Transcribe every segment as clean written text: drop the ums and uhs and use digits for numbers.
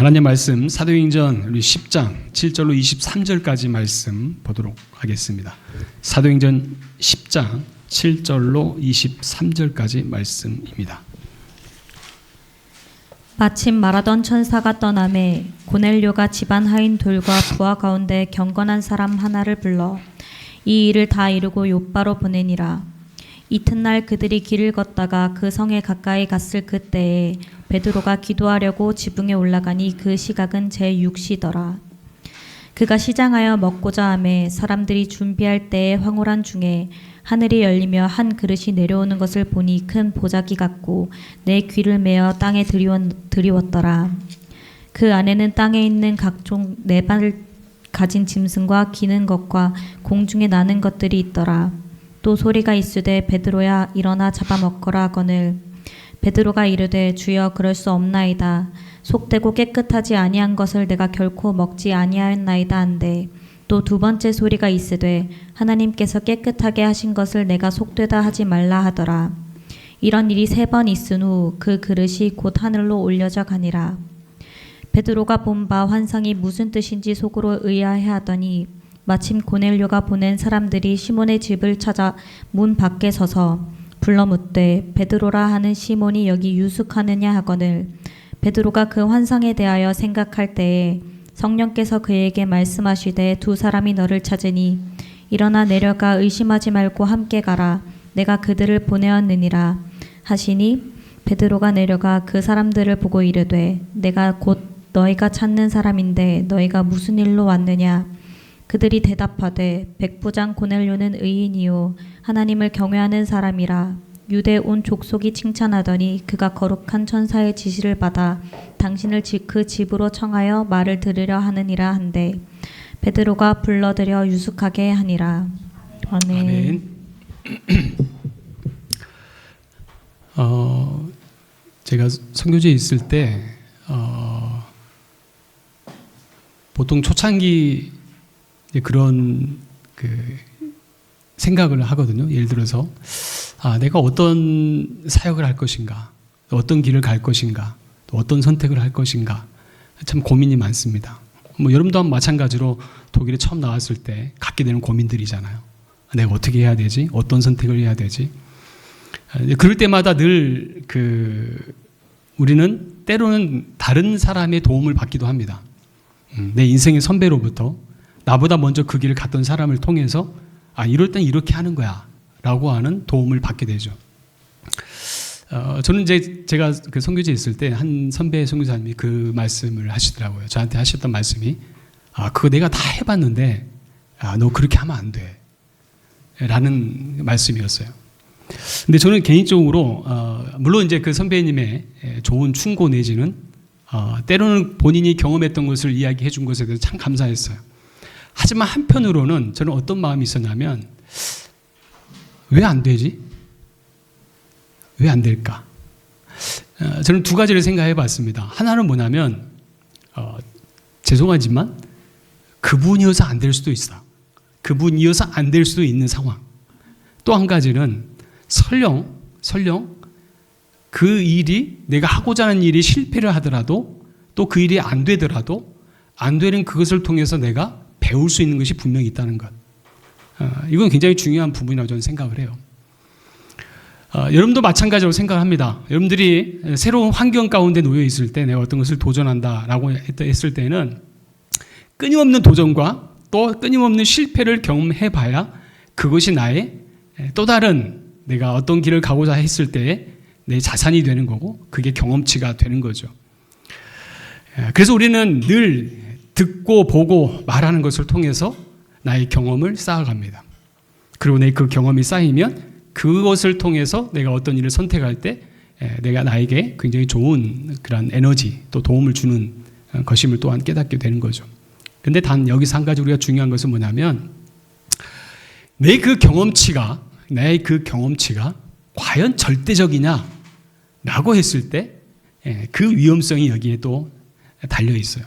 하나님 말씀 사도행전 우리 10장 7절로 23절까지 말씀 보도록 하겠습니다. 사도행전 10장 7절로 23절까지 말씀입니다. 마침 말하던 천사가 떠나매 고넬료가 집안 하인들과 부하 가운데 경건한 사람 하나를 불러 이 일을 다 이루고 욥바로 보내니라. 이튿날 그들이 길을 걷다가 그 성에 가까이 갔을 그때에 베드로가 기도하려고 지붕에 올라가니 그 시각은 제6시더라. 그가 시장하여 먹고자 하매 사람들이 준비할 때에 황홀한 중에 하늘이 열리며 한 그릇이 내려오는 것을 보니 큰 보자기 같고 내 귀를 메어 땅에 드리웠더라. 그 안에는 땅에 있는 각종 네 발 가진 짐승과 기는 것과 공중에 나는 것들이 있더라. 또 소리가 있으되 베드로야 일어나 잡아먹거라 하거늘 베드로가 이르되 주여 그럴 수 없나이다. 속되고 깨끗하지 아니한 것을 내가 결코 먹지 아니하였나이다 한데 또 두 번째 소리가 있으되 하나님께서 깨끗하게 하신 것을 내가 속되다 하지 말라 하더라. 이런 일이 3번 있은 후 그 그릇이 곧 하늘로 올려져 가니라. 베드로가 본 바 환상이 무슨 뜻인지 속으로 의아해하더니 마침 고넬료가 보낸 사람들이 시몬의 집을 찾아 문 밖에 서서 불러 묻되 베드로라 하는 시몬이 여기 유숙하느냐 하거늘 베드로가 그 환상에 대하여 생각할 때에 성령께서 그에게 말씀하시되 두 사람이 너를 찾으니 일어나 내려가 의심하지 말고 함께 가라. 내가 그들을 보내었느니라 하시니 베드로가 내려가 그 사람들을 보고 이르되 내가 곧 너희가 찾는 사람인데 너희가 무슨 일로 왔느냐. 그들이 대답하되 백부장 고넬료는 의인이요 하나님을 경외하는 사람이라. 유대 온 족속이 칭찬하더니 그가 거룩한 천사의 지시를 받아 당신을 그 집으로 청하여 말을 들으려 하느니라 한데 베드로가 불러들여 유숙하게 하니라. 아멘. 제가 선교지에 있을 때 보통 초창기 그런 생각을 하거든요. 예를 들어서 내가 어떤 사역을 할 것인가, 어떤 길을 갈 것인가, 또 어떤 선택을 할 것인가 참 고민이 많습니다. 여러분도 마찬가지로 독일에 처음 나왔을 때 갖게 되는 고민들이잖아요. 내가 어떻게 해야 되지? 어떤 선택을 해야 되지? 그럴 때마다 늘 우리는 때로는 다른 사람의 도움을 받기도 합니다. 내 인생의 선배로부터 나보다 먼저 그 길을 갔던 사람을 통해서 이럴 땐 이렇게 하는 거야 라고 하는 도움을 받게 되죠. 저는 제가 그 선교지에 있을 때 한 선배 선교사님이 그 말씀을 하시더라고요. 저한테 하셨던 말씀이 그거 내가 다 해봤는데 너 그렇게 하면 안 돼 라는 말씀이었어요. 근데 저는 개인적으로 물론 이제 그 선배님의 좋은 충고 내지는 때로는 본인이 경험했던 것을 이야기해 준 것에 대해서 참 감사했어요. 하지만 한편으로는 저는 어떤 마음이 있었냐면 왜 안 되지? 왜 안 될까? 저는 두 가지를 생각해 봤습니다. 하나는 뭐냐면 죄송하지만 그분이어서 안 될 수도 있어. 그분이어서 안 될 수도 있는 상황. 또 한 가지는 설령 그 일이 내가 하고자 하는 일이 실패를 하더라도 또 그 일이 안 되더라도 안 되는 그것을 통해서 내가 배울 수 있는 것이 분명히 있다는 것. 이건 굉장히 중요한 부분이라고 저는 생각을 해요. 여러분도 마찬가지로 생각합니다. 여러분들이 새로운 환경 가운데 놓여 있을 때 내가 어떤 것을 도전한다라고 했을 때는 끊임없는 도전과 또 끊임없는 실패를 경험해 봐야 그것이 나의 또 다른 내가 어떤 길을 가고자 했을 때의 내 자산이 되는 거고 그게 경험치가 되는 거죠. 그래서 우리는 늘 듣고 보고 말하는 것을 통해서 나의 경험을 쌓아갑니다. 그리고 내 그 경험이 쌓이면 그것을 통해서 내가 어떤 일을 선택할 때 내가 나에게 굉장히 좋은 그런 에너지 또 도움을 주는 것임을 또한 깨닫게 되는 거죠. 그런데 단 여기서 한 가지 우리가 중요한 것은 뭐냐면 내 그 경험치가 과연 절대적이냐 라고 했을 때 그 위험성이 여기에 또 달려 있어요.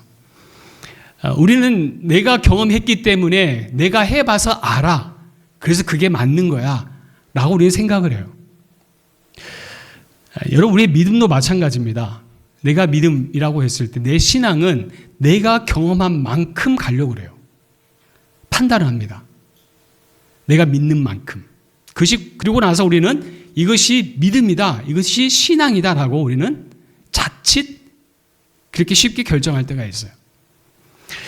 우리는 내가 경험했기 때문에 내가 해봐서 알아. 그래서 그게 맞는 거야 라고 우리는 생각을 해요. 여러분 우리의 믿음도 마찬가지입니다. 내가 믿음이라고 했을 때 내 신앙은 내가 경험한 만큼 가려고 그래요. 판단을 합니다. 내가 믿는 만큼. 그리고 나서 우리는 이것이 믿음이다, 이것이 신앙이다라고 우리는 자칫 그렇게 쉽게 결정할 때가 있어요.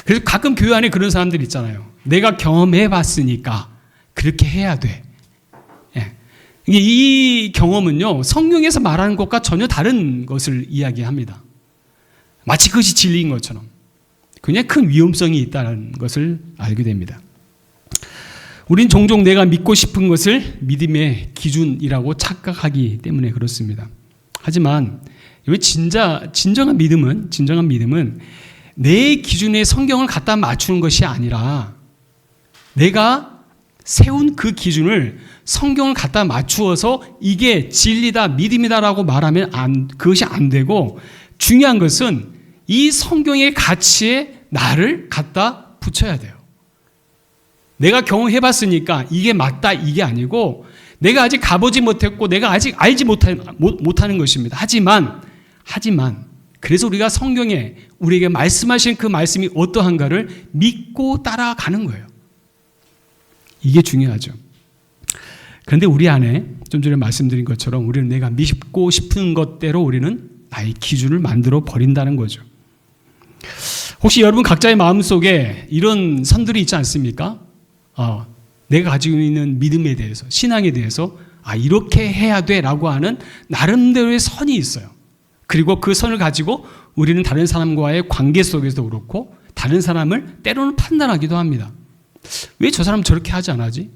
그래서 가끔 교회 안에 그런 사람들 있잖아요. 내가 경험해 봤으니까 그렇게 해야 돼. 예. 이 경험은요, 성경에서 말하는 것과 전혀 다른 것을 이야기합니다. 마치 그것이 진리인 것처럼 굉장히 큰 위험성이 있다는 것을 알게 됩니다. 우린 종종 내가 믿고 싶은 것을 믿음의 기준이라고 착각하기 때문에 그렇습니다. 하지만 진정한 믿음은 내 기준에 성경을 갖다 맞추는 것이 아니라 내가 세운 그 기준을 성경을 갖다 맞추어서 이게 진리다, 믿음이다라고 말하면 그것이 안 되고, 중요한 것은 이 성경의 가치에 나를 갖다 붙여야 돼요. 내가 경험해봤으니까 이게 맞다, 이게 아니고 내가 아직 가보지 못했고 내가 아직 알지 못하는 것입니다. 하지만 그래서 우리가 성경에 우리에게 말씀하신 그 말씀이 어떠한가를 믿고 따라가는 거예요. 이게 중요하죠. 그런데 우리 안에 좀 전에 말씀드린 것처럼 우리는 내가 믿고 싶은 것대로 우리는 나의 기준을 만들어 버린다는 거죠. 혹시 여러분 각자의 마음속에 이런 선들이 있지 않습니까? 내가 가지고 있는 믿음에 대해서, 신앙에 대해서 이렇게 해야 돼라고 하는 나름대로의 선이 있어요. 그리고 그 선을 가지고 우리는 다른 사람과의 관계 속에서도 그렇고 다른 사람을 때로는 판단하기도 합니다. 왜 저 사람 저렇게 하지 않았지?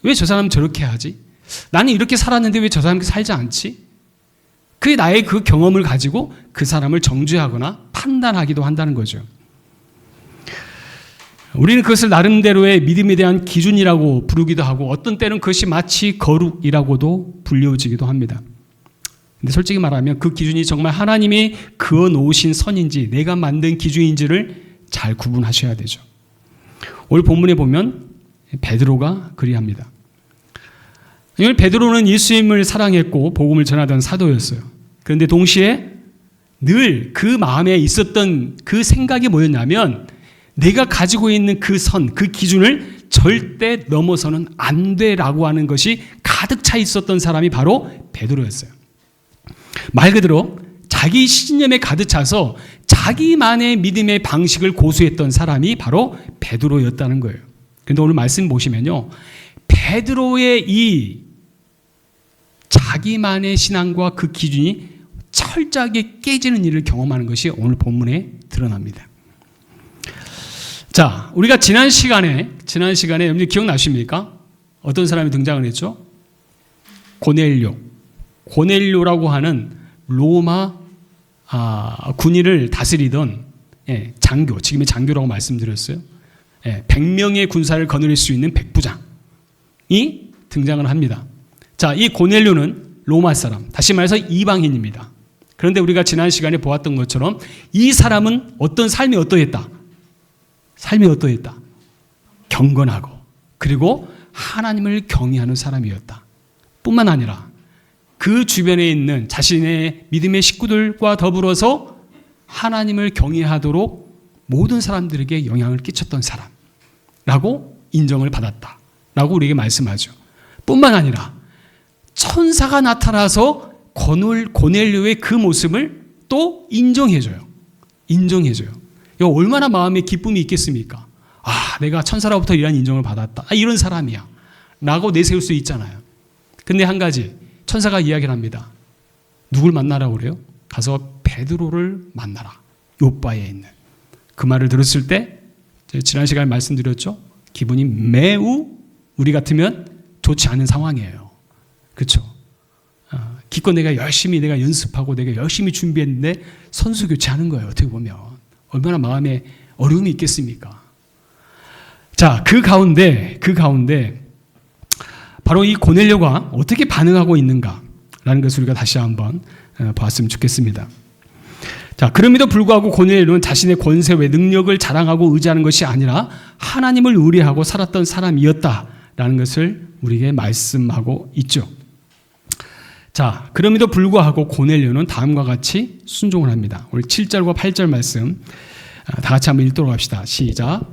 왜 저 사람 저렇게 하지? 나는 이렇게 살았는데 왜 저 사람이 살지 않지? 그게 나의 그 경험을 가지고 그 사람을 정죄하거나 판단하기도 한다는 거죠. 우리는 그것을 나름대로의 믿음에 대한 기준이라고 부르기도 하고 어떤 때는 그것이 마치 거룩이라고도 불려지기도 합니다. 근데 솔직히 말하면 그 기준이 정말 하나님이 그어 놓으신 선인지 내가 만든 기준인지를 잘 구분하셔야 되죠. 오늘 본문에 보면 베드로가 그리합니다. 베드로는 예수님을 사랑했고 복음을 전하던 사도였어요. 그런데 동시에 늘 그 마음에 있었던 그 생각이 뭐였냐면 내가 가지고 있는 그 선, 그 기준을 절대 넘어서는 안 돼라고 하는 것이 가득 차 있었던 사람이 바로 베드로였어요. 말 그대로 자기 신념에 가득 차서 자기만의 믿음의 방식을 고수했던 사람이 바로 베드로였다는 거예요. 그런데 오늘 말씀 보시면요, 베드로의 이 자기만의 신앙과 그 기준이 철저하게 깨지는 일을 경험하는 것이 오늘 본문에 드러납니다. 자, 우리가 지난 시간에 여러분들 기억나십니까? 어떤 사람이 등장을 했죠? 고넬료라고 하는 로마 군인을 다스리던 장교, 지금의 장교라고 말씀드렸어요. 100명의 군사를 거느릴 수 있는 백부장이 등장을 합니다. 자, 이 고넬료는 로마 사람, 다시 말해서 이방인입니다. 그런데 우리가 지난 시간에 보았던 것처럼 이 사람은 어떤 삶이 어떠했다? 경건하고 그리고 하나님을 경외하는 사람이었다. 뿐만 아니라 그 주변에 있는 자신의 믿음의 식구들과 더불어서 하나님을 경외하도록 모든 사람들에게 영향을 끼쳤던 사람라고 인정을 받았다라고 우리에게 말씀하죠. 뿐만 아니라 천사가 나타나서 고넬료의 그 모습을 또 인정해줘요. 이거 얼마나 마음에 기쁨이 있겠습니까? 내가 천사로부터 이런 인정을 받았다. 이런 사람이야. 라고 내세울 수 있잖아요. 근데 한 가지, 천사가 이야기를 합니다. 누굴 만나라고 그래요? 가서 베드로를 만나라. 요바에 있는. 그 말을 들었을 때, 지난 시간에 말씀드렸죠? 기분이 매우 우리 같으면 좋지 않은 상황이에요. 그렇죠? 기껏 내가 연습하고 내가 열심히 준비했는데 선수 교체하는 거예요. 어떻게 보면. 얼마나 마음에 어려움이 있겠습니까? 자, 그 가운데 바로 이 고넬료가 어떻게 반응하고 있는가라는 것을 우리가 다시 한번 보았으면 좋겠습니다. 자, 그럼에도 불구하고 고넬료는 자신의 권세 외 능력을 자랑하고 의지하는 것이 아니라 하나님을 의뢰하고 살았던 사람이었다라는 것을 우리에게 말씀하고 있죠. 자, 그럼에도 불구하고 고넬료는 다음과 같이 순종을 합니다. 오늘 7절과 8절 말씀 다 같이 한번 읽도록 합시다. 시작.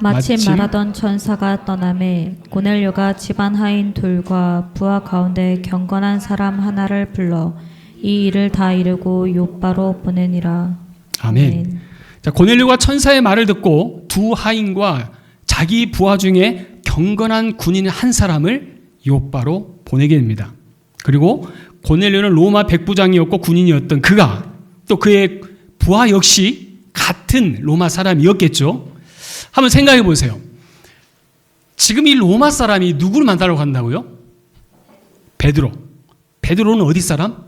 마침 말하던 천사가 떠나매 고넬료가 집안 하인 둘과 부하 가운데 경건한 사람 하나를 불러 이 일을 다 이루고 요바로 보내니라. 아멘. 자, 고넬료가 천사의 말을 듣고 두 하인과 자기 부하 중에 경건한 군인 한 사람을 요바로 보내게 됩니다. 그리고 고넬료는 로마 백부장이었고 군인이었던 그가 또 그의 부하 역시 같은 로마 사람이었겠죠. 한번 생각해 보세요. 지금 이 로마 사람이 누구를 만나러 간다고요? 베드로. 베드로는 어디 사람?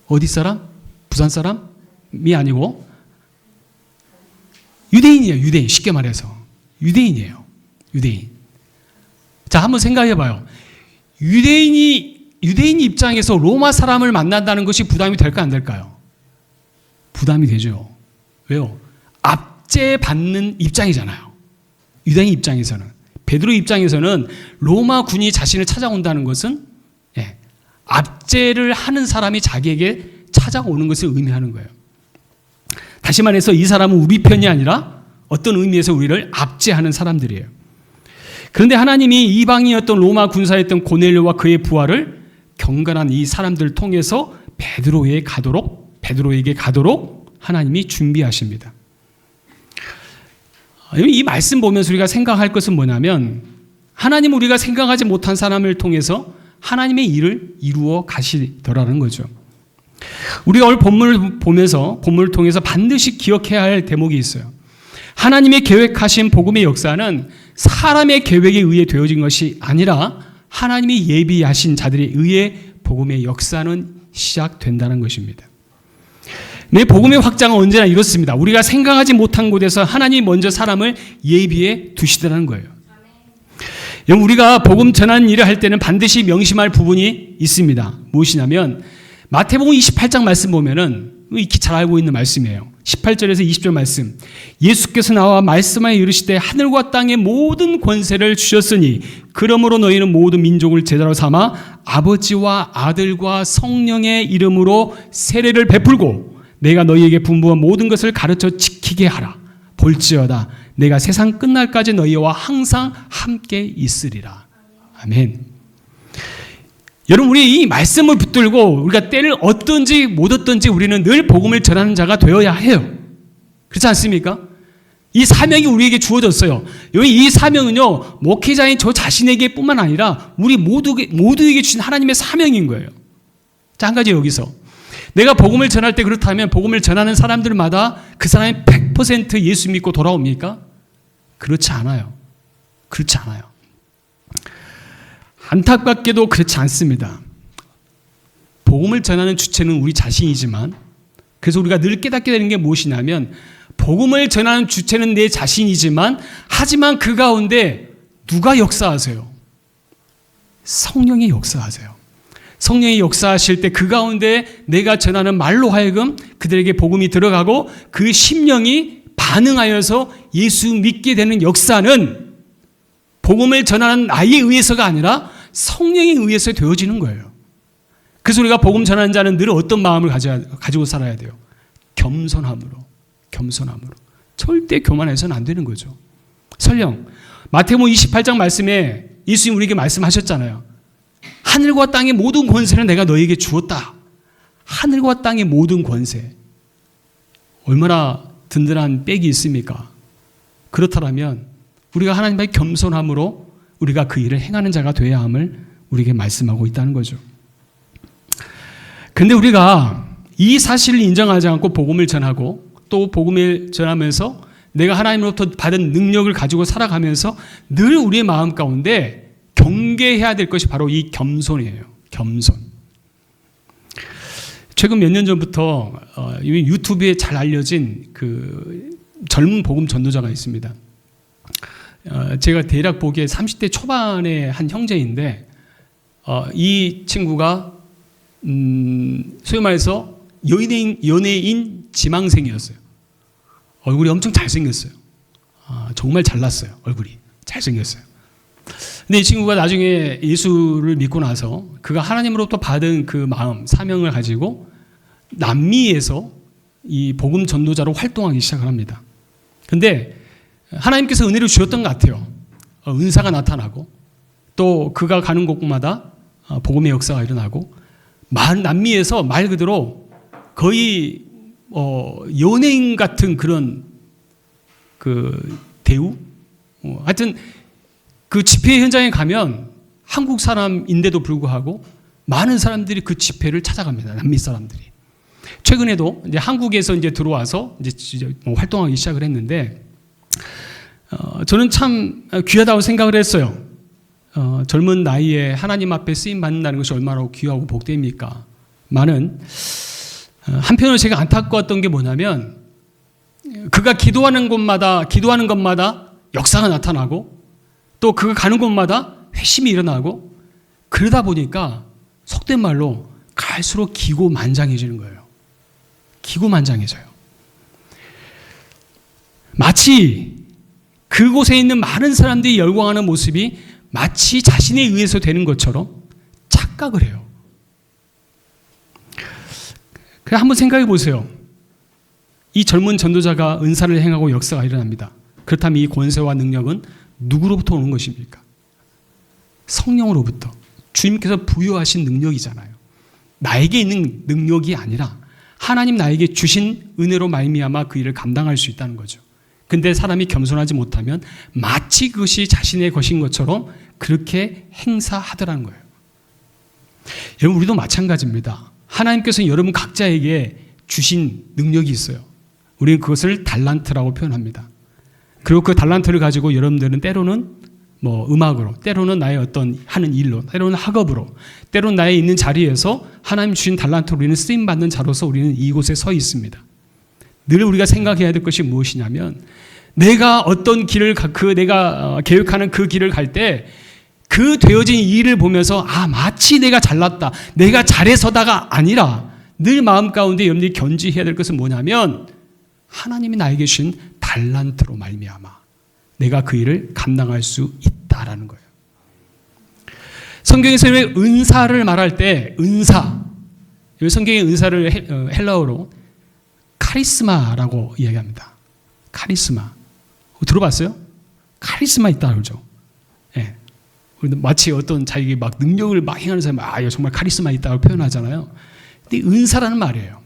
어디 사람? 부산 사람이 아니고 유대인이에요. 유대인. 쉽게 말해서 유대인이에요. 유대인. 자, 한번 생각해 봐요. 유대인 입장에서 로마 사람을 만난다는 것이 부담이 될까 안 될까요? 부담이 되죠. 왜요? 압제받는 입장이잖아요. 유대인 입장에서는. 베드로 입장에서는 로마 군이 자신을 찾아온다는 것은 압제를 하는 사람이 자기에게 찾아오는 것을 의미하는 거예요. 다시 말해서 이 사람은 우리 편이 아니라 어떤 의미에서 우리를 압제하는 사람들이에요. 그런데 하나님이 이방인이었던 로마 군사였던 고넬료와 그의 부하를 경건한 이 사람들을 통해서 베드로에게 가도록 하나님이 준비하십니다. 이 말씀 보면서 우리가 생각할 것은 뭐냐면 하나님 우리가 생각하지 못한 사람을 통해서 하나님의 일을 이루어 가시더라는 거죠. 우리가 오늘 본문을 통해서 반드시 기억해야 할 대목이 있어요. 하나님의 계획하신 복음의 역사는 사람의 계획에 의해 되어진 것이 아니라 하나님이 예비하신 자들에 의해 복음의 역사는 시작된다는 것입니다. 내 복음의 확장은 언제나 이렇습니다. 우리가 생각하지 못한 곳에서 하나님이 먼저 사람을 예비해 두시더라는 거예요. 여러분, 우리가 복음 전하는 일을 할 때는 반드시 명심할 부분이 있습니다. 무엇이냐면 마태복음 28장 말씀 보면은 익히 잘 알고 있는 말씀이에요. 18절에서 20절 말씀. 예수께서 나와 말씀하여 이르시되 하늘과 땅의 모든 권세를 주셨으니 그러므로 너희는 모든 민족을 제자로 삼아 아버지와 아들과 성령의 이름으로 세례를 베풀고 내가 너희에게 분부한 모든 것을 가르쳐 지키게 하라. 볼지어다 내가 세상 끝날까지 너희와 항상 함께 있으리라. 아멘. 여러분, 우리 이 말씀을 붙들고 우리가 때를 얻든지 못 얻든지 우리는 늘 복음을 전하는 자가 되어야 해요. 그렇지 않습니까? 이 사명이 우리에게 주어졌어요. 여기 이 사명은요, 목회자인 저 자신에게 뿐만 아니라 우리 모두에게 주신 하나님의 사명인 거예요. 자, 한 가지 여기서. 내가 복음을 전할 때 그렇다면 복음을 전하는 사람들마다 그 사람이 100% 예수 믿고 돌아옵니까? 그렇지 않아요. 그렇지 않아요. 안타깝게도 그렇지 않습니다. 복음을 전하는 주체는 우리 자신이지만 그래서 우리가 늘 깨닫게 되는 게 무엇이냐면 복음을 전하는 주체는 내 자신이지만 하지만 그 가운데 누가 역사하세요? 성령이 역사하세요. 성령이 역사하실 때 그 가운데 내가 전하는 말로 하여금 그들에게 복음이 들어가고 그 심령이 반응하여서 예수 믿게 되는 역사는 복음을 전하는 나에 의해서가 아니라 성령에 의해서 되어지는 거예요. 그래서 우리가 복음 전하는 자는 늘 어떤 마음을 가지고 살아야 돼요? 겸손함으로. 절대 교만해서는 안 되는 거죠. 설령 마태복음 28장 말씀에 예수님 우리에게 말씀하셨잖아요. 하늘과 땅의 모든 권세를 내가 너희에게 주었다. 하늘과 땅의 모든 권세. 얼마나 든든한 백이 있습니까? 그렇다면 우리가 하나님 앞에 겸손함으로 우리가 그 일을 행하는 자가 되어야 함을 우리에게 말씀하고 있다는 거죠. 그런데 우리가 이 사실을 인정하지 않고 복음을 전하고 또 복음을 전하면서 내가 하나님으로부터 받은 능력을 가지고 살아가면서 늘 우리의 마음 가운데 경계해야 될 것이 바로 이 겸손이에요. 겸손. 최근 몇 년 전부터 유튜브에 잘 알려진 그 젊은 복음 전도자가 있습니다. 제가 대략 보기에 30대 초반의 한 형제인데 이 친구가 소위 말해서 연예인 지망생이었어요. 얼굴이 엄청 잘생겼어요. 정말 잘났어요. 얼굴이 잘생겼어요. 근데 이 친구가 나중에 예수를 믿고 나서 그가 하나님으로부터 받은 그 마음, 사명을 가지고 남미에서 이 복음 전도자로 활동하기 시작을 합니다. 근데 하나님께서 은혜를 주셨던 것 같아요. 은사가 나타나고 또 그가 가는 곳마다 복음의 역사가 일어나고 남미에서 말 그대로 거의 연예인 같은 그런 그 대우? 하여튼 그 집회 현장에 가면 한국 사람인데도 불구하고 많은 사람들이 그 집회를 찾아갑니다. 남미 사람들이. 최근에도 이제 한국에서 이제 들어와서 이제 활동하기 시작을 했는데, 저는 참 귀하다고 생각을 했어요. 젊은 나이에 하나님 앞에 쓰임 받는다는 것이 얼마나 귀하고 복됩니까? 많은 한편으로 제가 안타까웠던 게 뭐냐면 그가 기도하는 것마다 역사가 나타나고 또 그가 가는 곳마다 회심이 일어나고 그러다 보니까 속된 말로 갈수록 기고만장해지는 거예요. 기고만장해져요. 마치 그곳에 있는 많은 사람들이 열광하는 모습이 마치 자신에 의해서 되는 것처럼 착각을 해요. 그래 한번 생각해 보세요. 이 젊은 전도자가 은사를 행하고 역사가 일어납니다. 그렇다면 이 권세와 능력은 누구로부터 오는 것입니까? 성령으로부터. 주님께서 부여하신 능력이잖아요. 나에게 있는 능력이 아니라 하나님 나에게 주신 은혜로 말미암아 그 일을 감당할 수 있다는 거죠. 근데 사람이 겸손하지 못하면 마치 그것이 자신의 것인 것처럼 그렇게 행사하더라는 거예요. 여러분 우리도 마찬가지입니다. 하나님께서 여러분 각자에게 주신 능력이 있어요. 우리는 그것을 달란트라고 표현합니다. 그리고 그 달란트를 가지고 여러분들은 때로는 음악으로, 때로는 나의 어떤 하는 일로, 때로는 학업으로, 때로는 나의 있는 자리에서 하나님 주신 달란트로 우리는 쓰임받는 자로서 우리는 이곳에 서 있습니다. 늘 우리가 생각해야 될 것이 무엇이냐면 내가 어떤 길을 내가 계획하는 그 길을 갈 때 그 되어진 일을 보면서 마치 내가 잘났다, 내가 잘해서다가 아니라 늘 마음 가운데 여러분들이 견지해야 될 것은 뭐냐면 하나님이 나에게 주신 달란트로 말미암아 내가 그 일을 감당할 수 있다라는 거예요. 성경에서 왜 은사를 말할 때 성경의 은사를 헬라어로 카리스마라고 이야기합니다. 카리스마. 들어봤어요? 카리스마 있다 그러죠. 예. 마치 어떤 자기 막 능력을 막 행하는 사람이 정말 카리스마 있다고 표현하잖아요. 근데 은사라는 말이에요.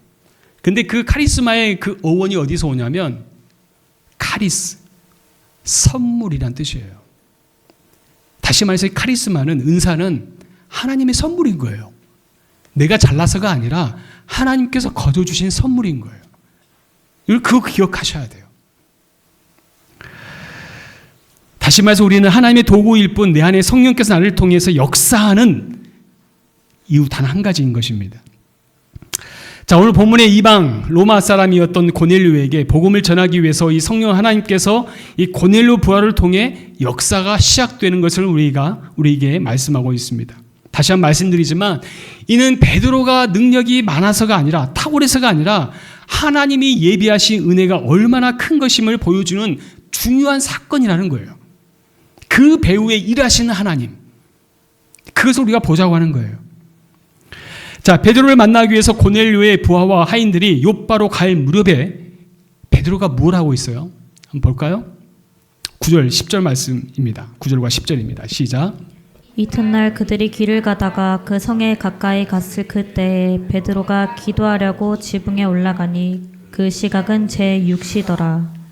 근데 그 카리스마의 그 어원이 어디서 오냐면 카리스, 선물이란 뜻이에요. 다시 말해서 카리스마는, 은사는 하나님의 선물인 거예요. 내가 잘나서가 아니라 하나님께서 거둬주신 선물인 거예요. 그거 기억하셔야 돼요. 다시 말해서 우리는 하나님의 도구일 뿐 내 안에 성령께서 나를 통해서 역사하는 이유 단 한 가지인 것입니다. 자, 오늘 본문의 이방 로마 사람이었던 고넬료에게 복음을 전하기 위해서 이 성령 하나님께서 이 고넬료 부하를 통해 역사가 시작되는 것을 우리에게 말씀하고 있습니다. 다시 한번 말씀드리지만 이는 베드로가 능력이 많아서가 아니라 탁월해서가 아니라 하나님이 예비하신 은혜가 얼마나 큰 것임을 보여주는 중요한 사건이라는 거예요. 그 배후에 일하시는 하나님, 그것을 우리가 보자고 하는 거예요. 자, 베드로를 만나기 위해서 고넬료의 부하와 하인들이 욥바로 갈 무렵에 베드로가 뭘 하고 있어요? 한번 볼까요? 9절 10절 말씀입니다. 9절과 10절입니다. 시작. 이튿날 그들이 길을 가다가 그 성에 가까이 갔을 그때에 베드로가 기도하려고 지붕에 올라가니 그 시각은 제6시더라.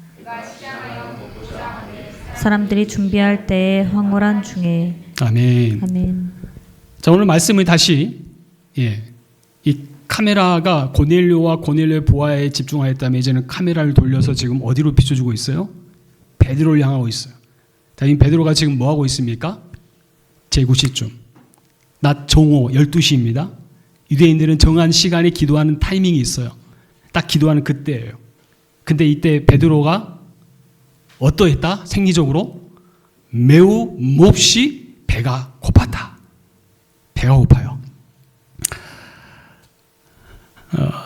사람들이 준비할 때에 황홀한 중에. 아멘. 아멘. 자, 오늘 말씀을 다시 이 카메라가 고넬료와 고넬료의 부하에 집중하였다면 이제는 카메라를 돌려서 지금 어디로 비춰주고 있어요? 베드로를 향하고 있어요. 자, 이 베드로가 지금 뭐 하고 있습니까? 제9시쯤 낮 정오 12시입니다. 유대인들은 정한 시간에 기도하는 타이밍이 있어요. 딱 기도하는 그때예요. 근데 이때 베드로가 어떠했다? 생리적으로 매우 몹시 배가 고팠다. 배가 고파요.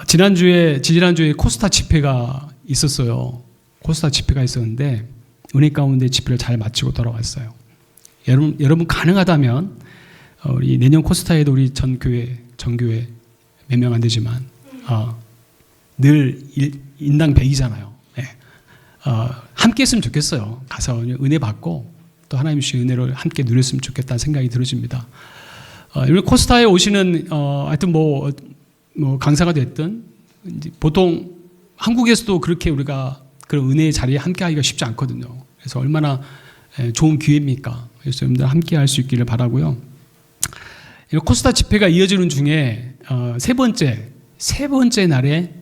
지난주에 코스타 집회가 있었어요. 코스타 집회가 있었는데 은혜 가운데 집회를 잘 마치고 돌아왔어요. 여러분 가능하다면 우리 내년 코스타에도 우리 전교회 몇 명 안 되지만 늘 인당 100이잖아요. 함께 했으면 좋겠어요. 가서 은혜 받고 또 하나님 주신 은혜를 함께 누렸으면 좋겠다는 생각이 들어집니다. 우리 코스타에 오시는 하여튼 뭐 강사가 됐든 보통 한국에서도 그렇게 우리가 그런 은혜의 자리에 함께 하기가 쉽지 않거든요. 그래서 얼마나 좋은 기회입니까? 그래서 여러분들 함께 할 수 있기를 바라고요. 코스타 집회가 이어지는 중에 세 번째 날에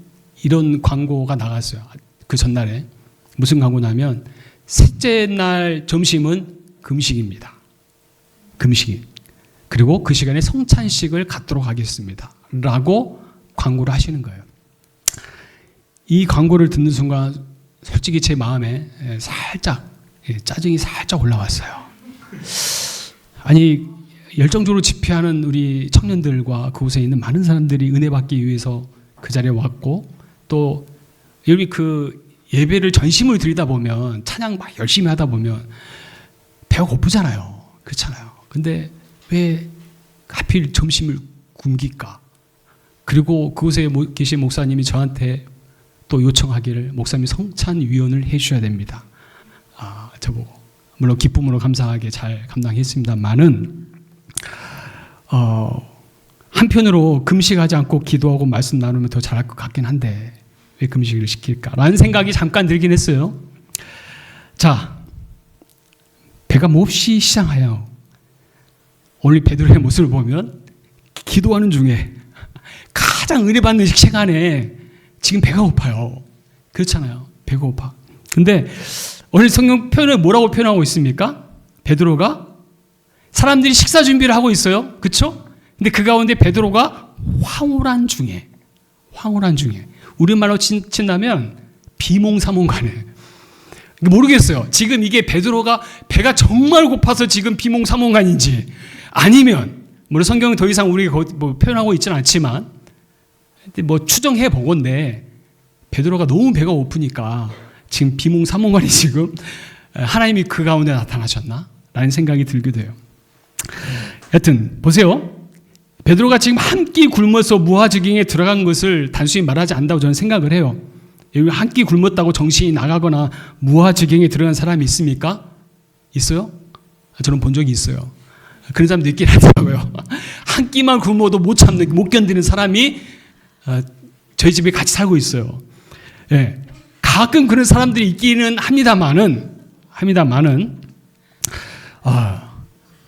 이런 광고가 나갔어요. 그 전날에 무슨 광고냐면 셋째 날 점심은 금식입니다. 금식. 그리고 그 시간에 성찬식을 갖도록 하겠습니다. 라고 광고를 하시는 거예요. 이 광고를 듣는 순간 솔직히 제 마음에 살짝 짜증이 살짝 올라왔어요. 아니 열정적으로 집회하는 우리 청년들과 그곳에 있는 많은 사람들이 은혜 받기 위해서 그 자리에 왔고 또 여기 그 예배를 전심을 드리다 보면 찬양 막 열심히 하다 보면 배가 고프잖아요. 그렇잖아요. 근데 왜 하필 점심을 굶길까? 그리고 그곳에 계신 목사님이 저한테 또 요청하기를 목사님 성찬위원을 해주셔야 됩니다. 저보고 물론 기쁨으로 감사하게 잘 감당했습니다만은 한편으로 금식하지 않고 기도하고 말씀 나누면 더 잘할 것 같긴 한데 왜 금식을 시킬까라는 생각이 잠깐 들긴 했어요. 자, 배가 몹시 시장하여 오늘 베드로의 모습을 보면 기도하는 중에 가장 은혜 받는 시간에 지금 배가 고파요. 그렇잖아요. 배가 고파. 근데 오늘 성경 표현을 뭐라고 표현하고 있습니까? 베드로가 사람들이 식사 준비를 하고 있어요. 그렇죠? 근데 그 가운데 베드로가 황홀한 중에 우리말로 친다면 비몽사몽간에 모르겠어요. 지금 이게 베드로가 배가 정말 고파서 지금 비몽사몽간인지 아니면 물론 성경은 더 이상 우리가 뭐 표현하고 있지는 않지만 뭐 추정해 보건데 베드로가 너무 배가 고프니까 지금 비몽사몽간에 지금 하나님이 그 가운데 나타나셨나? 라는 생각이 들기도 해요. 여튼 보세요. 베드로가 지금 한 끼 굶어서 무화지경에 들어간 것을 단순히 말하지 않는다고 저는 생각을 해요. 여기 한 끼 굶었다고 정신이 나가거나 무화지경에 들어간 사람이 있습니까? 있어요? 저는 본 적이 있어요. 그런 사람도 있긴 하더라고요. 한 끼만 굶어도 못 견디는 사람이 저희 집에 같이 살고 있어요. 예. 가끔 그런 사람들이 있기는 합니다만은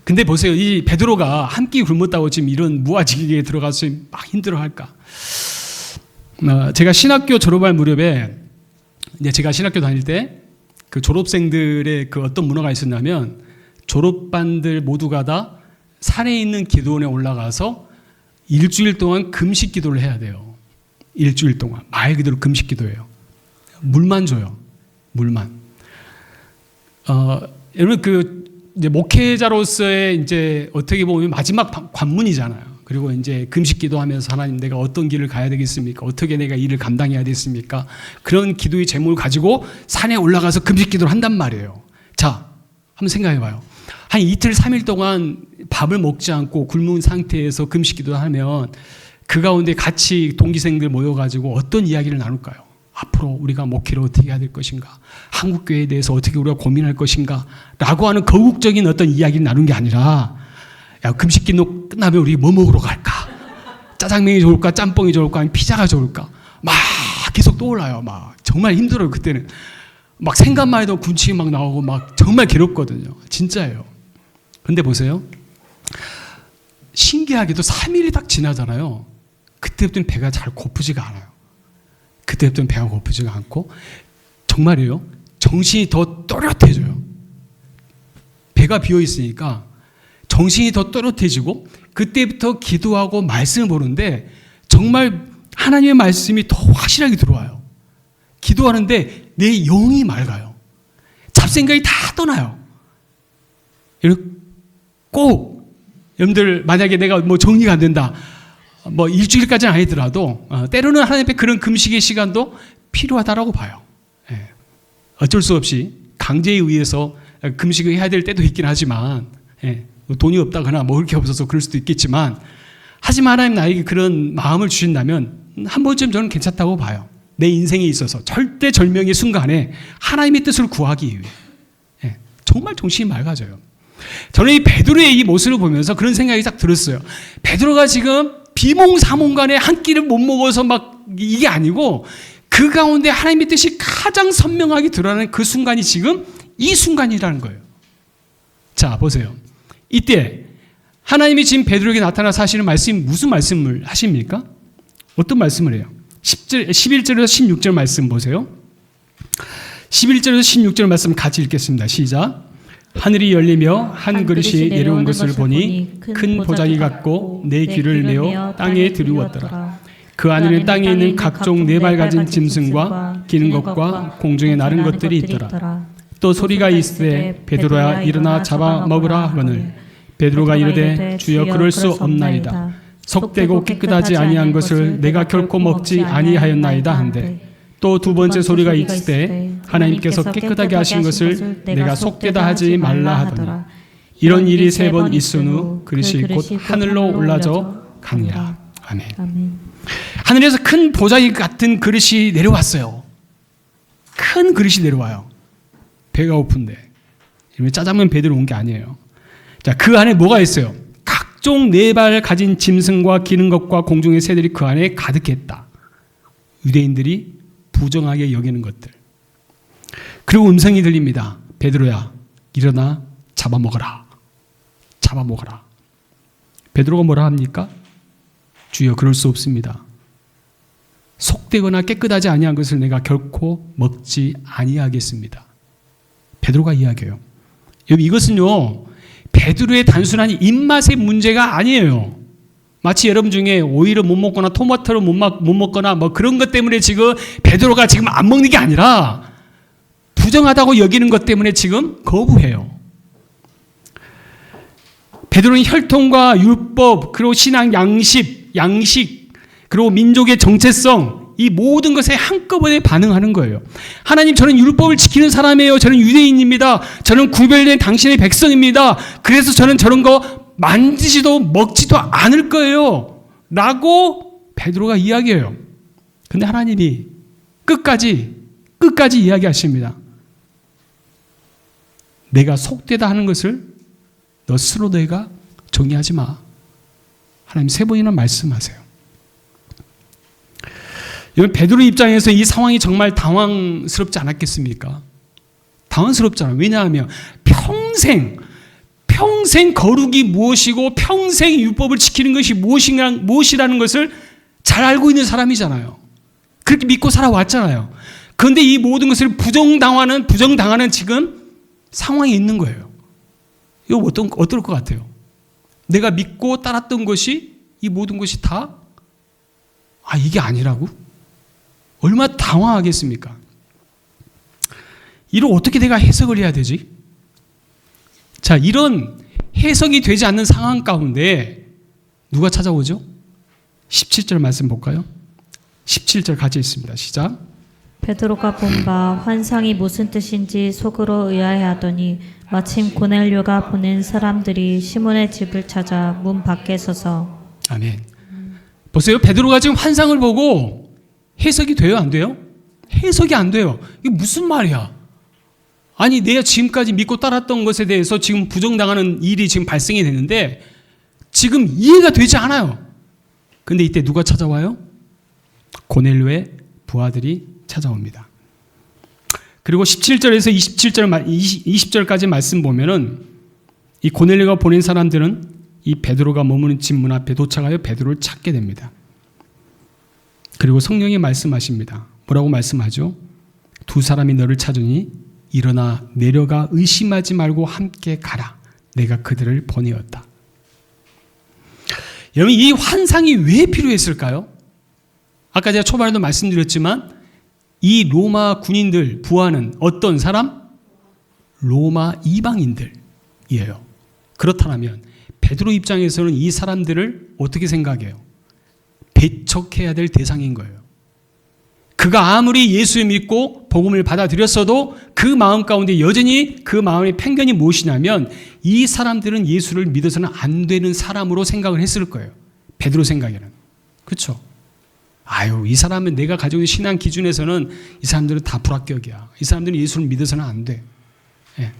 근데 보세요. 이 베드로가 한 끼 굶었다고 지금 이런 무화지경에 들어가서 막 힘들어할까? 제가 신학교 졸업할 무렵에 이제 제가 신학교 다닐 때 그 졸업생들의 그 어떤 문화가 있었냐면 졸업반들 모두가 다 산에 있는 기도원에 올라가서 일주일 동안 금식 기도를 해야 돼요. 일주일 동안 말 그대로 금식 기도예요. 물만 줘요. 물만. 여러분 그 이제 목회자로서의 이제 어떻게 보면 마지막 관문이잖아요. 그리고 이제 금식 기도하면서 하나님 내가 어떤 길을 가야 되겠습니까? 어떻게 내가 일을 감당해야 되겠습니까? 그런 기도의 제목을 가지고 산에 올라가서 금식 기도를 한단 말이에요. 자, 한번 생각해 봐요. 한 이틀, 3일 동안 밥을 먹지 않고 굶은 상태에서 금식 기도를 하면 그 가운데 같이 동기생들 모여가지고 어떤 이야기를 나눌까요? 앞으로 우리가 목회를 어떻게 해야 될 것인가? 한국교회에 대해서 어떻게 우리가 고민할 것인가? 라고 하는 거국적인 어떤 이야기를 나눈 게 아니라 야, 금식 기도 끝나면 우리 뭐 먹으러 갈까? 짜장면이 좋을까? 짬뽕이 좋을까? 아니면 피자가 좋을까? 막 계속 떠올라요. 막 정말 힘들어요. 그때는 막 생각만 해도 군침이 막 나오고 막 정말 괴롭거든요. 진짜예요. 근데 보세요. 신기하게도 3일이 딱 지나잖아요. 그때부터는 배가 잘 고프지가 않아요. 그때부터는 배가 고프지가 않고 정말이에요. 정신이 더 또렷해져요. 배가 비어 있으니까 정신이 더 또렷해지고 그때부터 기도하고 말씀을 보는데 정말 하나님의 말씀이 더 확실하게 들어와요. 기도하는데 내 영이 맑아요. 잡생각이 다 떠나요. 꼭 여러분들 만약에 내가 뭐 정리가 안 된다. 뭐 일주일까지는 아니더라도 때로는 하나님 앞에 그런 금식의 시간도 필요하다라고 봐요. 어쩔 수 없이 강제에 의해서 금식을 해야 될 때도 있긴 하지만 예, 돈이 없다거나 뭐 그렇게 없어서 그럴 수도 있겠지만, 하지만 하나님 나에게 그런 마음을 주신다면 한 번쯤 저는 괜찮다고 봐요. 내 인생에 있어서 절대절명의 순간에 하나님의 뜻을 구하기 위해. 예, 정말 정신이 맑아져요. 저는 이 베드로의 이 모습을 보면서 그런 생각이 딱 들었어요. 베드로가 지금 비몽사몽간에 한 끼를 못 먹어서 막 이게 아니고, 그 가운데 하나님의 뜻이 가장 선명하게 드러나는 그 순간이 지금 이 순간이라는 거예요. 자, 보세요. 이때 하나님이 지금 베드로에게 나타나서 하시는 말씀이 무슨 말씀을 하십니까? 어떤 말씀을 해요? 11절에서 16절 말씀 보세요. 11절에서 16절 말씀 같이 읽겠습니다. 시작. 하늘이 열리며 한 그릇이 내려온 것을 보니 큰 보자기 같고 내 귀를 메어 땅에 들이웠더라. 그 안에는 땅에 있는 각종 네 발 가진 짐승과 기는 것과 공중에 나른 것들이 있더라. 또 소리가 있으되 베드로야 일어나 잡아 먹으라 하거늘 베드로가 이르되 주여 그럴 수 없나이다. 속되고 깨끗하지 아니한 것을 내가 결코 먹지 아니하였나이다 한데, 또 두 번째 소리가 있으되 하나님께서 깨끗하게 하신 것을 내가 속되다 하지 말라 하더니, 이런 일이 세 번 있은 후 그릇이 곧 하늘로 올라져 가니라. 아멘. 아멘. 하늘에서 큰 보자기 같은 그릇이 내려왔어요. 큰 그릇이 내려와요. 배가 고픈데. 짜장면 배 들어온 게 아니에요. 자, 그 안에 뭐가 있어요? 각종 네 발 가진 짐승과 기는 것과 공중의 새들이 그 안에 가득했다. 유대인들이 부정하게 여기는 것들. 그리고 음성이 들립니다. 베드로야, 일어나 잡아먹어라. 잡아먹어라. 베드로가 뭐라 합니까? 주여 그럴 수 없습니다. 속되거나 깨끗하지 아니한 것을 내가 결코 먹지 아니하겠습니다. 베드로가 이야기해요. 여러분, 이것은요 베드로의 단순한 입맛의 문제가 아니에요. 마치 여러분 중에 오이를 못 먹거나 토마토를 못 먹거나 뭐 그런 것 때문에 지금 베드로가 지금 안 먹는 게 아니라 부정하다고 여기는 것 때문에 지금 거부해요. 베드로는 혈통과 율법, 그리고 신앙 양식, 그리고 민족의 정체성, 이 모든 것에 한꺼번에 반응하는 거예요. 하나님, 저는 율법을 지키는 사람이에요. 저는 유대인입니다. 저는 구별된 당신의 백성입니다. 그래서 저는 저런 거 만지지도 먹지도 않을 거예요. 라고 베드로가 이야기해요. 근데 하나님이 끝까지 이야기하십니다. 내가 속되다 하는 것을 너 스스로 내가 정의하지 마. 하나님 세 번이나 말씀하세요. 여러분, 베드로 입장에서 이 상황이 정말 당황스럽지 않았겠습니까? 당황스럽잖아요. 왜냐하면 평생 거룩이 무엇이고 평생 율법을 지키는 것이 무엇이라는 것을 잘 알고 있는 사람이잖아요. 그렇게 믿고 살아왔잖아요. 그런데 이 모든 것을 부정당하는 지금 상황이 있는 거예요. 이거 어떨 것 같아요? 내가 믿고 따랐던 것이, 이 모든 것이 다 이게 아니라고? 얼마나 당황하겠습니까? 이를 어떻게 내가 해석을 해야 되지? 자, 이런 해석이 되지 않는 상황 가운데 누가 찾아오죠? 17절 말씀 볼까요? 17절 같이 있습니다. 시작. 베드로가 본 바 환상이 무슨 뜻인지 속으로 의아해하더니 마침 고넬료가 보낸 사람들이 시몬의 집을 찾아 문 밖에 서서. 아멘. 보세요. 베드로가 지금 환상을 보고 해석이 돼요, 안 돼요? 해석이 안 돼요. 이게 무슨 말이야? 아니, 내가 지금까지 믿고 따랐던 것에 대해서 지금 부정당하는 일이 지금 발생이 됐는데 지금 이해가 되지 않아요. 근데 이때 누가 찾아와요? 고넬료의 부하들이 찾아옵니다. 그리고 17절에서 20절까지 말씀 보면은 이 고넬료가 보낸 사람들은 이 베드로가 머무는 집 문 앞에 도착하여 베드로를 찾게 됩니다. 그리고 성령이 말씀하십니다. 뭐라고 말씀하죠? 두 사람이 너를 찾으니 일어나 내려가 의심하지 말고 함께 가라. 내가 그들을 보내었다. 여러분, 이 환상이 왜 필요했을까요? 아까 제가 초반에도 말씀드렸지만 이 로마 군인들, 부하는 어떤 사람? 로마 이방인들이에요. 그렇다면 베드로 입장에서는 이 사람들을 어떻게 생각해요? 배척해야 될 대상인 거예요. 그가 아무리 예수를 믿고 복음을 받아들였어도 그 마음 가운데 여전히 그 마음의 편견이 무엇이냐면 이 사람들은 예수를 믿어서는 안 되는 사람으로 생각을 했을 거예요. 베드로 생각에는. 그렇죠? 아유, 이 사람은 내가 가지고 있는 신앙 기준에서는 이 사람들은 다 불합격이야. 이 사람들은 예수를 믿어서는 안 돼. 예.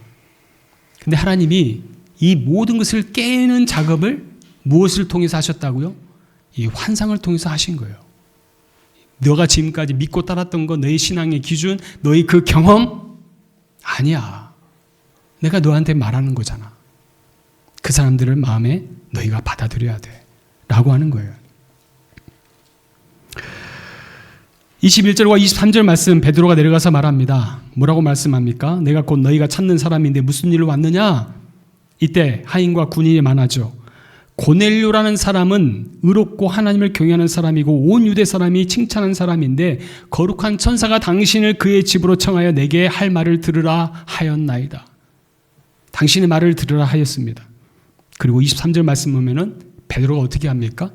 근데 하나님이 이 모든 것을 깨는 작업을 무엇을 통해서 하셨다고요? 이 환상을 통해서 하신 거예요. 너가 지금까지 믿고 따랐던 거, 너의 신앙의 기준, 너의 그 경험? 아니야. 내가 너한테 말하는 거잖아. 그 사람들을 마음에 너희가 받아들여야 돼. 라고 하는 거예요. 21절과 23절 말씀 베드로가 내려가서 말합니다. 뭐라고 말씀합니까? 내가 곧 너희가 찾는 사람인데 무슨 일로 왔느냐? 이때 하인과 군인이 많아져. 고넬료라는 사람은 의롭고 하나님을 경외하는 사람이고 온 유대 사람이 칭찬한 사람인데 거룩한 천사가 당신을 그의 집으로 청하여 내게 할 말을 들으라 하였나이다. 당신의 말을 들으라 하였습니다. 그리고 23절 말씀 보면은 베드로가 어떻게 합니까?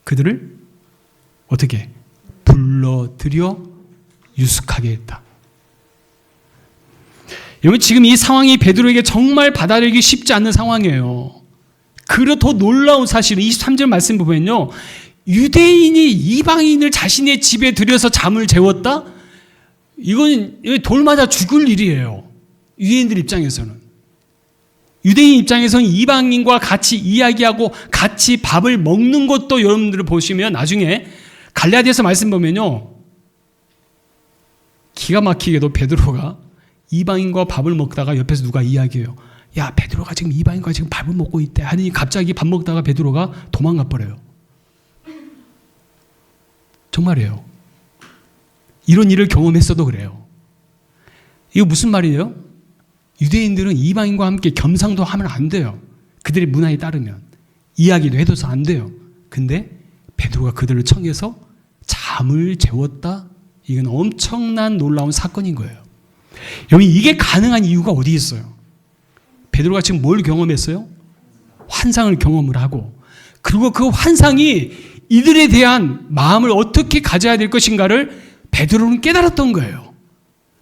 그들을 어떻게 불러들여 유숙하게 했다. 여러분, 지금 이 상황이 베드로에게 정말 받아들이기 쉽지 않는 상황이에요. 그리고 더 놀라운 사실은 23절 말씀 보면요, 유대인이 이방인을 자신의 집에 들여서 잠을 재웠다? 이건 돌 맞아 죽을 일이에요. 유대인들 입장에서는. 유대인 입장에서는 이방인과 같이 이야기하고 같이 밥을 먹는 것도 여러분들 보시면 나중에 갈라디아서 말씀 보면요, 기가 막히게도 베드로가 이방인과 밥을 먹다가 옆에서 누가 이야기해요. 야, 베드로가 지금 이방인과 지금 밥을 먹고 있대. 하니 갑자기 밥 먹다가 베드로가 도망가 버려요. 정말이에요. 이런 일을 경험했어도 그래요. 이거 무슨 말이에요? 유대인들은 이방인과 함께 겸상도 하면 안 돼요. 그들의 문화에 따르면. 이야기도 해둬서 안 돼요. 근데 베드로가 그들을 청해서 잠을 재웠다? 이건 엄청난 놀라운 사건인 거예요. 여러분, 이게 가능한 이유가 어디 있어요? 베드로가 지금 뭘 경험했어요? 환상을 경험을 하고, 그리고 그 환상이 이들에 대한 마음을 어떻게 가져야 될 것인가를 베드로는 깨달았던 거예요.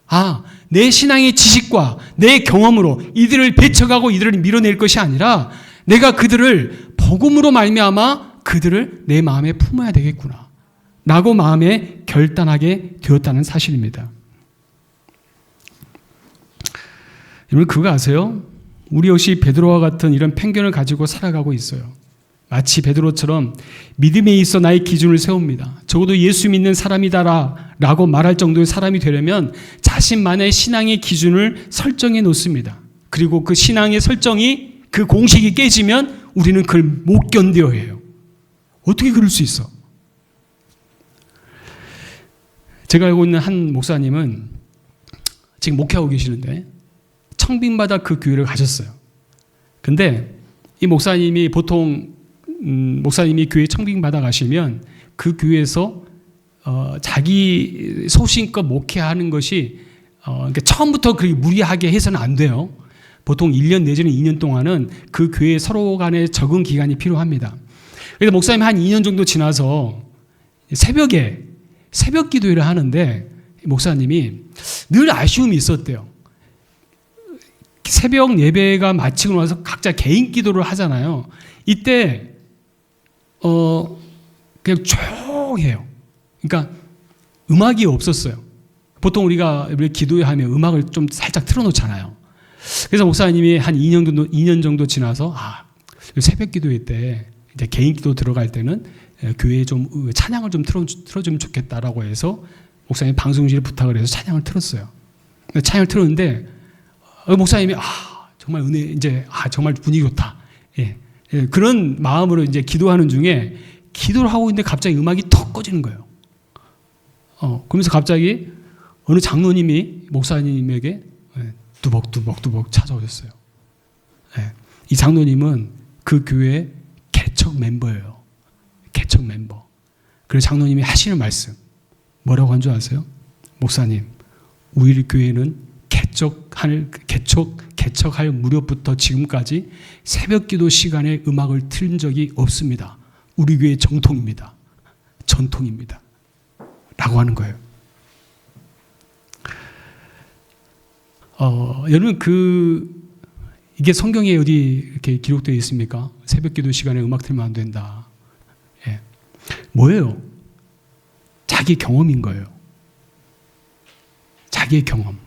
아, 내 신앙의 지식과 내 경험으로 이들을 배척하고 이들을 밀어낼 것이 아니라 내가 그들을 복음으로 말미암아 그들을 내 마음에 품어야 되겠구나 라고 마음에 결단하게 되었다는 사실입니다. 여러분, 그거 아세요? 우리 역시 베드로와 같은 이런 편견을 가지고 살아가고 있어요. 마치 베드로처럼 믿음에 있어 나의 기준을 세웁니다. 적어도 예수 믿는 사람이다 라고 말할 정도의 사람이 되려면 자신만의 신앙의 기준을 설정해 놓습니다. 그리고 그 신앙의 설정이, 그 공식이 깨지면 우리는 그걸 못 견뎌야 해요. 어떻게 그럴 수 있어? 제가 알고 있는 한 목사님은 지금 목회하고 계시는데 청빙받아 그 교회를 가셨어요. 근데 이 목사님이 보통 목사님이 교회 청빙받아 가시면 그 교회에서 자기 소신껏 목회하는 것이 그러니까 처음부터 그렇게 무리하게 해서는 안 돼요. 보통 1년 내지는 2년 동안은 그 교회 서로 간의 적응 기간이 필요합니다. 그래서 목사님이 한 2년 정도 지나서 새벽에 새벽 기도회를 하는데 목사님이 늘 아쉬움이 있었대요. 새벽 예배가 마치고 나서 각자 개인 기도를 하잖아요. 이때 그냥 조용해요. 그러니까 음악이 없었어요. 보통 우리가 기도회 하면 음악을 좀 살짝 틀어놓잖아요. 그래서 목사님이 한 2년 정도 지나서 새벽 기도회 때 이제 개인 기도 들어갈 때는 교회에 좀 찬양을 좀 틀어주면 좋겠다라고 해서 목사님 방송실에 부탁을 해서 찬양을 틀었어요. 찬양을 틀었는데 목사님이 정말 은혜, 이제 정말 분위기 좋다. 예. 그런 마음으로 이제 기도하는 중에 기도를 하고 있는데 갑자기 음악이 턱 꺼지는 거예요. 그러면서 갑자기 어느 장로님이 목사님에게 뚜벅뚜벅 찾아오셨어요. 예. 이 장로님은 그 교회 개척 멤버예요. 개척 멤버. 그래서 장로님이 하시는 말씀 뭐라고 한 줄 아세요? 목사님, 우리 교회는 개척할 무렵부터 지금까지 새벽기도 시간에 음악을 틀은 적이 없습니다. 우리 교회 정통입니다. 전통입니다. 라고 하는 거예요. 여러분 이게 성경에 어디 이렇게 기록되어 있습니까? 새벽기도 시간에 음악 틀면 안 된다. 예. 뭐예요? 자기 경험인 거예요. 자기의 경험.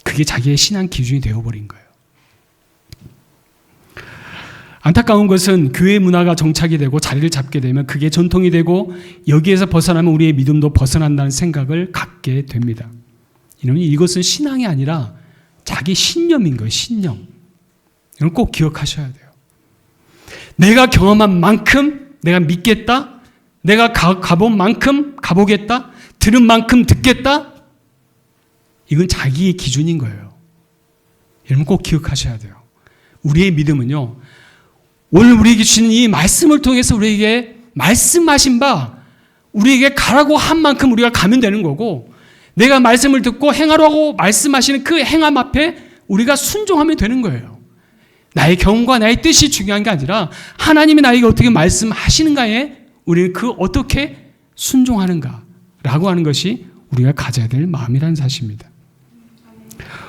그게 자기의 신앙 기준이 되어버린 거예요. 안타까운 것은 교회 문화가 정착이 되고 자리를 잡게 되면 그게 전통이 되고 여기에서 벗어나면 우리의 믿음도 벗어난다는 생각을 갖게 됩니다. 이것은 신앙이 아니라 자기 신념인 거예요. 신념. 이건 꼭 기억하셔야 돼요. 내가 경험한 만큼 내가 믿겠다. 내가 가본 만큼 가보겠다. 들은 만큼 듣겠다. 이건 자기의 기준인 거예요. 여러분 꼭 기억하셔야 돼요. 우리의 믿음은요. 오늘 우리에게 주시는 이 말씀을 통해서 우리에게 말씀하신 바 우리에게 가라고 한 만큼 우리가 가면 되는 거고 내가 말씀을 듣고 행하라고 말씀하시는 그 행함 앞에 우리가 순종하면 되는 거예요. 나의 경험과 나의 뜻이 중요한 게 아니라 하나님이 나에게 어떻게 말씀하시는가에 우리는 그 어떻게 순종하는가라고 하는 것이 우리가 가져야 될 마음이라는 사실입니다.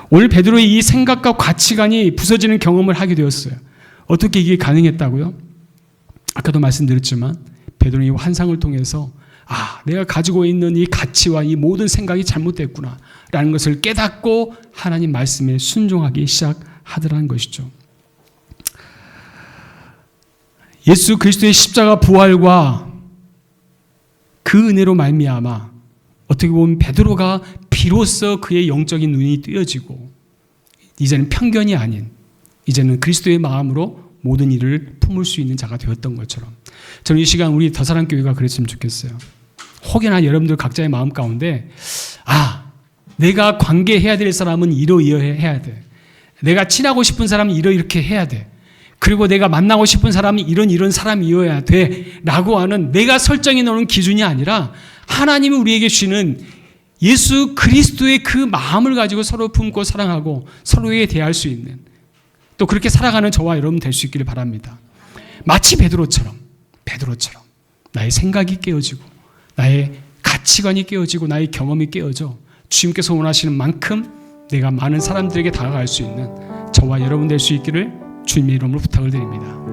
오늘 베드로의 이 생각과 가치관이 부서지는 경험을 하게 되었어요. 어떻게 이게 가능했다고요? 아까도 말씀드렸지만 베드로는 이 환상을 통해서 내가 가지고 있는 이 가치와 이 모든 생각이 잘못됐구나 라는 것을 깨닫고 하나님 말씀에 순종하기 시작하더라는 것이죠. 예수 그리스도의 십자가 부활과 그 은혜로 말미암아 어떻게 보면 베드로가 비로소 그의 영적인 눈이 뜨여지고 이제는 편견이 아닌 이제는 그리스도의 마음으로 모든 일을 품을 수 있는 자가 되었던 것처럼 저는 이 시간 우리 더사랑교회가 그랬으면 좋겠어요. 혹여나 여러분들 각자의 마음 가운데 내가 관계해야 될 사람은 이러이러해야 돼. 내가 친하고 싶은 사람은 이렇게 해야 돼. 그리고 내가 만나고 싶은 사람은 이런 사람이어야 돼 라고 하는 내가 설정해 놓은 기준이 아니라 하나님이 우리에게 주시는 예수 그리스도의 그 마음을 가지고 서로 품고 사랑하고 서로에게 대할 수 있는 또 그렇게 살아가는 저와 여러분 될 수 있기를 바랍니다. 마치 베드로처럼 나의 생각이 깨어지고 나의 가치관이 깨어지고 나의 경험이 깨어져 주님께서 원하시는 만큼 내가 많은 사람들에게 다가갈 수 있는 저와 여러분 될 수 있기를 주님의 이름으로 부탁을 드립니다.